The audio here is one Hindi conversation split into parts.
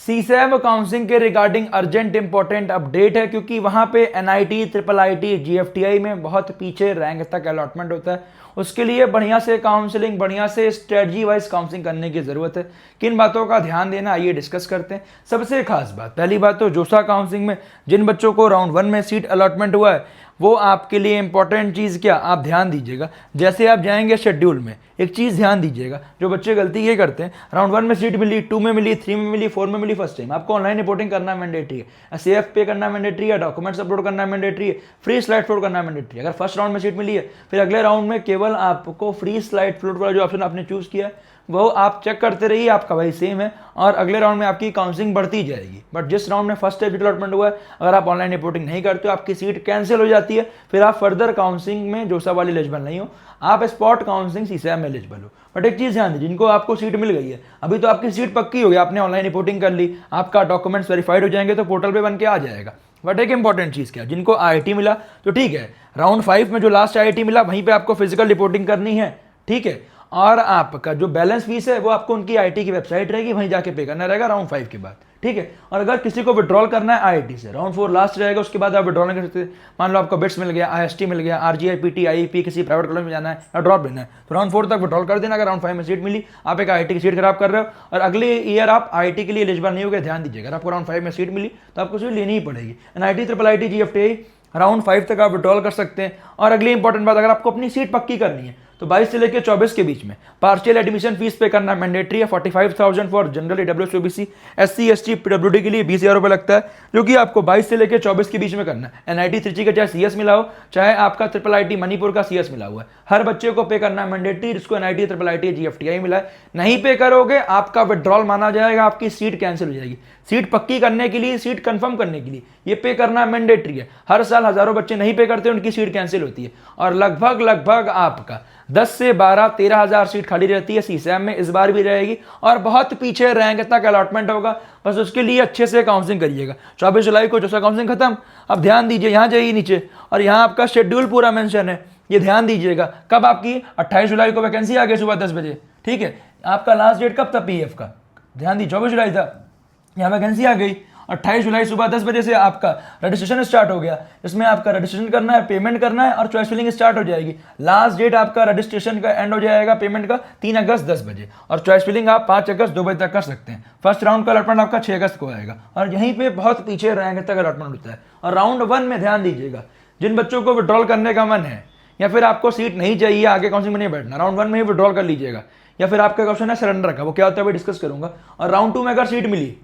सीसैम काउंसलिंग के रिगार्डिंग अर्जेंट इंपॉर्टेंट अपडेट है, क्योंकि वहां पे एनआईटी, ट्रिपल आईटी, जीएफटीआई में बहुत पीछे रैंक तक अलॉटमेंट होता है। उसके लिए बढ़िया से काउंसलिंग, बढ़िया से स्ट्रेटजी वाइज काउंसलिंग करने की जरूरत है। किन बातों का ध्यान देना, आइए डिस्कस करते हैं। सबसे खास बात, पहली बात तो जोसा काउंसलिंग में जिन बच्चों को राउंड 1 में सीट अलॉटमेंट हुआ है, वो आपके लिए इंपॉर्टेंट चीज़ क्या, आप ध्यान दीजिएगा। जैसे आप जाएंगे शेड्यूल में, एक चीज़ ध्यान दीजिएगा, जो बच्चे गलती ये करते हैं, राउंड 1 में सीट मिली, 2 में मिली, 3 में मिली, 4 में मिली, फर्स्ट टाइम, आपको ऑनलाइन रिपोर्टिंग करना मैंडेटरी है, सीएफ पे करना मैंडेटरी है, डॉक्यूमेंट्स अपलोड करना मैंडेटरी है, फ्री स्लाइड अपलोड करना मैंडेटरी है। अगर फर्स्ट राउंड में सीट मिली है, फिर अगले राउंड में केवल आपको फ्री स्लाइड अपलोड वाला जो ऑप्शन आपने चूज किया है वो आप चेक करते रहिए, आपका वही सेम है, और अगले राउंड में आपकी काउंसलिंग बढ़ती जाएगी। बट जिस राउंड में फर्स्ट टाइम अलॉटमेंट हुआ है, अगर आप ऑनलाइन रिपोर्टिंग नहीं करते हो, आपकी सीट कैंसिल हो जाती है, फिर आप फर्दर काउंसलिंग में जोसा वाली एलिजिबल नहीं हो, आप स्पॉट काउंसलिंग सीसैम में एलिजिबल हो। बट एक चीज़ ध्यान दीजिए, जिनको आपको सीट मिल गई है, अभी तो आपकी सीट पक्की हो गई, आपने ऑनलाइन रिपोर्टिंग कर ली, आपका डॉक्यूमेंट्स वेरीफाइड हो जाएंगे तो पोर्टल पे बन के आ जाएगा। बट एक इंपॉर्टेंट चीज़ क्या, जिनको आईआईटी मिला तो ठीक है, राउंड 5 में जो लास्ट आईआईटी मिला वहीं पे आपको फिजिकल रिपोर्टिंग करनी है, ठीक है, और आपका जो बैलेंस फीस है वो आपको उनकी आईआईटी की वेबसाइट रहेगी, वहीं जाके पे करना रहेगा राउंड 5 के बाद, ठीक है। और अगर किसी को विड्रॉल करना है आईआईटी से, राउंड 4 लास्ट रहेगा, उसके बाद आप विड्रॉल नहीं कर सकते। मान लो आपको बिट्स मिल गया, आईएसटी मिल गया, आरजीआई, पीटी, आईईपी, किसी प्राइवेट कॉलेज में जाना है या ड्रॉप लेना है, तो राउंड 4 तक विड्रॉल कर देना। अगर राउंड 5 में सीट मिली, आप एक आईआईटी की सीट खराब कर रहे हो और अगले ईयर आप आईआईटी के लिए एलिजिबल नहीं हो गए, ध्यान दीजिएगा। अगर आपको राउंड 5 में सीट मिली तो आपको सीट लेनी ही पड़ेगी। NIT, triple IT, GFTI round 5 तक आप विड्रॉल कर सकते हैं। और अगली इंपॉर्टेंट बात, अगर आपको अपनी सीट पक्की करनी है तो 22 से लेकर 24 के बीच में पार्शियल एडमिशन फीस पे करना मैंडेटरी है। 45,000 for general, EWS, OBC, SC, ST, PWD के लिए 20,000 रुपये लगता है, जो कि आपको 22 से लेकर 24 के बीच में करना है। एनआईटी त्रिची का चाहे सीएस मिला हो, चाहे आपका ट्रिपल आईटी मणिपुर का सीएस मिला हुआ है, हर बच्चे को पे करना है मैंडेटरी। जिसको एनआईटी, ट्रिपल आईटी, जीएफटीआई मिला है, नहीं पे करोगे आपका विड्रॉल माना जाएगा, आपकी सीट कैंसिल हो जाएगी। सीट पक्की करने के लिए, सीट कंफर्म करने के लिए ये पे करना मैंडेटरी है। हर साल हजारों बच्चे नहीं पे करते, उनकी सीट कैंसिल होती है, और लगभग आपका 10 से 12-13 हजार सीट खाली रहती है। सीसैम में इस बार भी रहेगी, और बहुत पीछे रैंक तक अलॉटमेंट होगा। बस उसके लिए अच्छे से काउंसलिंग करिएगा। 24 जुलाई को जोसा काउंसलिंग खत्म। अब ध्यान दीजिए, यहाँ जाइए नीचे, और यहाँ आपका शेड्यूल पूरा मेंशन है, ये ध्यान दीजिएगा। कब आपकी 28 जुलाई को वैकेंसी आ गई सुबह 10 बजे, ठीक है। आपका लास्ट डेट कब था पीएफ का, ध्यान दी 24 जुलाई था, यहाँ वैकेंसी आ गई। 28 जुलाई सुबह 10 बजे से आपका रजिस्ट्रेशन स्टार्ट हो गया। इसमें आपका रजिस्ट्रेशन करना है, पेमेंट करना है, और चॉइस फिलिंग स्टार्ट हो जाएगी। लास्ट डेट आपका रजिस्ट्रेशन का एंड हो जाएगा पेमेंट का 3 अगस्त 10 बजे, और चॉइस फिलिंग आप 5 अगस्त 2 बजे तक कर सकते हैं। फर्स्ट राउंड का अलॉटमेंट आपका 6 अगस्त को आएगा, और यहीं पे बहुत पीछे रैंक तक अलॉटमेंट होता है। और राउंड 1 में ध्यान दीजिएगा, जिन बच्चों को विड्रॉल करने का मन है, या फिर आपको सीट नहीं चाहिए, आगे काउंसलिंग में नहीं बैठना, राउंड 1 में ही विड्रॉल कर लीजिएगा। या फिर आपका ऑप्शन है सरेंडर का, वो क्या होता है डिस्कस करूंगा। और राउंड 2 में अगर सीट मिली,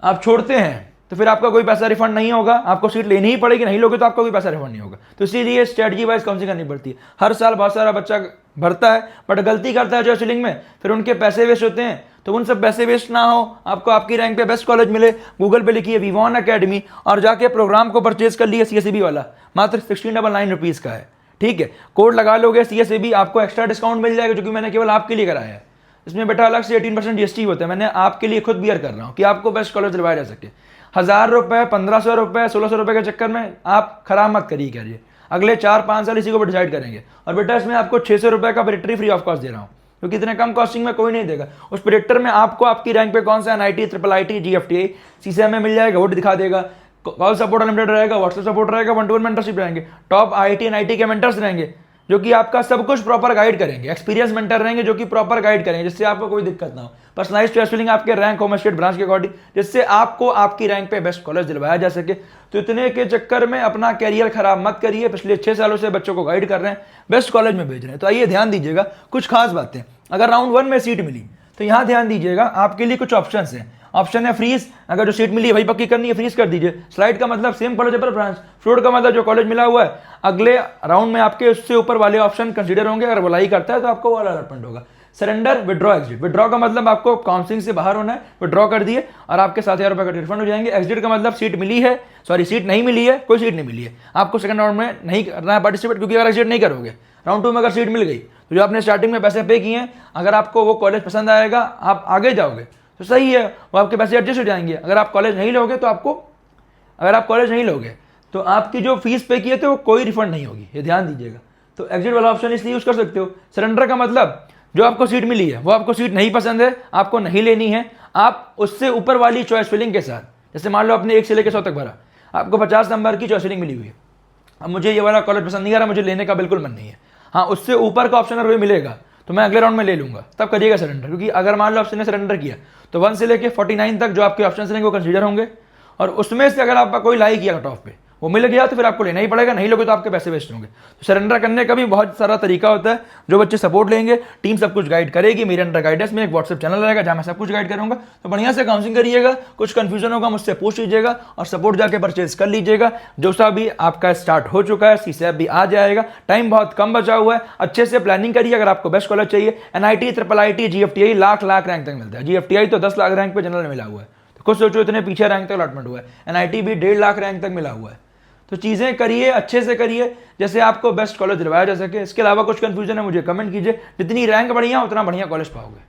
आप छोड़ते हैं, तो फिर आपका कोई पैसा रिफंड नहीं होगा, आपको सीट लेनी ही पड़ेगी, नहीं लोगे तो आपका कोई पैसा रिफंड नहीं होगा। तो इसीलिए स्ट्रेटजी वाइज काउंसलिंग करनी पड़ती है। हर साल बहुत सारा बच्चा भरता है, बट गलती करता है चॉइस फिलिंग में, फिर उनके पैसे वेस्ट होते हैं। तो उन सब पैसे वेस्ट ना हो, आपको आपकी रैंक पे बेस्ट कॉलेज मिले, गूगल पे लिखिए विवॉन अकेडमी, और जाके प्रोग्राम को परचेज कर लिए। सीएसईबी वाला मात्र 1699 रुपीज़ का है, ठीक है। कोड लगा लोगे सीएसईबी, आपको एक्स्ट्रा डिस्काउंट मिल जाएगा, जो कि मैंने केवल आपके लिए कराया है। इसमें बेटा अलग से 18% जीएसटी होता है, मैंने आपके लिए खुद बियर कर रहा हूँ कि आपको बेस्ट कॉलेज दिलवाया जा सके। 1000 रुपये, 1500 रुपये, 1600 रुपये के चक्कर में आप खराब मत करिए। अगले 4-5 साल इसी को डिसाइड करेंगे। और बेटा इसमें आपको 600 रुपये का प्रेडिक्टर फ्री ऑफ कॉस्ट दे रहा हूँ, क्योंकि इतने कम कॉस्टिंग में कोई नहीं देगा। उस प्रेडिक्टर में आपको आपकी रैंक पे कौन सा एनआईटी, ट्रिपल आईटी, जीएफटीआई, सीसैम में मिल जाएगा, वो दिखा देगा। कॉल सपोर्ट अनलिमिटेड रहेगा, व्हाट्सएप सपोर्ट रहेगा, 1-to-1 मेंटरशिप रहेंगे, टॉप आईआईटी एनआईटी के मेंटर्स रहेंगे, जो कि आपका सब कुछ प्रॉपर गाइड करेंगे। एक्सपीरियंस मेंटर रहेंगे, जो कि प्रॉपर गाइड करेंगे, जिससे आपको कोई दिक्कत ना हो। पर्सनलाइज्ड चॉइस फिलिंग आपके रैंक, होम स्टेट, ब्रांच के अकॉर्डिंग, जिससे आपको आपकी रैंक पे बेस्ट कॉलेज दिलवाया जा सके। तो इतने के चक्कर में अपना कैरियर खराब मत करिए। पिछले 6 सालों से बच्चों को गाइड कर रहे हैं, बेस्ट कॉलेज में भेज रहे हैं। तो आइए ध्यान दीजिएगा कुछ खास बातें। अगर राउंड 1 में सीट मिली तो यहाँ ध्यान दीजिएगा, आपके लिए कुछ ऑप्शन हैं। ऑप्शन है फ्रीज, अगर जो सीट मिली है वही पक्की करनी है, फ्रीज कर दीजिए। स्लाइड का मतलब सेम कॉलेज पर ब्रांच, फ्लोट का मतलब जो कॉलेज मिला हुआ है, अगले राउंड में आपके उससे ऊपर वाले ऑप्शन कंसीडर होंगे। अगर वलाई करता है तो आपको वाला अलॉटमेंट होगा। Surrender, withdraw, exit. विड्रॉ का मतलब आपको काउंसलिंग से बाहर होना है, विड्रॉ कर दिए और आपके 7,000 रुपये का रिफंड हो जाएंगे। एग्जिट का मतलब सीट मिली है, सीट नहीं मिली है, कोई सीट नहीं मिली है, आपको सेकंड राउंड में नहीं करना है पार्टिसिपेट, क्योंकि अगर एग्जिट नहीं करोगे, राउंड 2 में अगर सीट मिल गई तो जो आपने स्टार्टिंग में पैसे पे किए हैं, अगर आपको वो कॉलेज पसंद आएगा, आप आगे जाओगे तो सही है, वो आपके पैसे एडजस्ट हो जाएंगे। अगर आप कॉलेज नहीं लोगे तो तो आपकी जो फीस पे की है तो कोई रिफंड नहीं होगी, ये ध्यान दीजिएगा। तो एग्जिट वाला ऑप्शन इसलिए यूज कर सकते हो। सरेंडर का मतलब जो आपको सीट मिली है वो आपको सीट नहीं पसंद है, आपको नहीं लेनी है, आप उससे ऊपर वाली चॉइस फिलिंग के साथ, जैसे मान लो आपने 1 से लेकर 100 तक भरा, आपको 50 नंबर की चॉइस फिलिंग मिली हुई है। अब मुझे ये वाला कॉलेज पसंद नहीं आ रहा, मुझे लेने का बिल्कुल मन नहीं है, हाँ उससे ऊपर का ऑप्शन अगर कोई मिलेगा तो मैं अगले राउंड में ले लूंगा, तब करिएगा सरेंडर। क्योंकि अगर मान लो आपने सरेंडर किया तो 1 से लेकर 49 तक जो आपके ऑप्शन रहेंगे वो कंसीडर होंगे, और उसमें से अगर आपका कोई लाई किया कट ऑफ पे वो मिल गया तो फिर आपको लेना ही पड़ेगा, नहीं लोगे तो आपके पैसे वेस्ट होंगे। तो सरेंडर करने का भी बहुत सारा तरीका होता है। जो बच्चे सपोर्ट लेंगे, टीम सब कुछ गाइड करेगी, मेरे अंडर गाइडेंस में एक व्हाट्सएप चैनल रहेगा जहाँ मैं सब कुछ गाइड करूंगा। तो बढ़िया से काउंसलिंग करिएगा, कुछ कंफ्यूजन होगा मुझसे पूछ लीजिएगा और सपोर्ट जाके परचेज कर लीजिएगा। जो सा भी आपका स्टार्ट हो चुका है, सीसैप भी आ जाएगा, टाइम बहुत कम बचा हुआ है, अच्छे से प्लानिंग करिए। अगर आपको बेस्ट कॉलेज चाहिए, NIT, IIIT, GFTI lakh rank तक मिलता है। GFTI तो 10 लाख रैंक पे जनरल में मिला हुआ है, तो कुछ सोचो इतने पीछे रैंक तक अलॉटमेंट हुआ है। NIT भी 1.5 लाख रैंक तक मिला हुआ है। तो चीज़ें करिए, अच्छे से करिए, जैसे आपको बेस्ट कॉलेज दिलवाया जा सके। इसके अलावा कुछ कंफ्यूजन है मुझे कमेंट कीजिए, जितनी रैंक बढ़िया उतना बढ़िया कॉलेज पाओगे।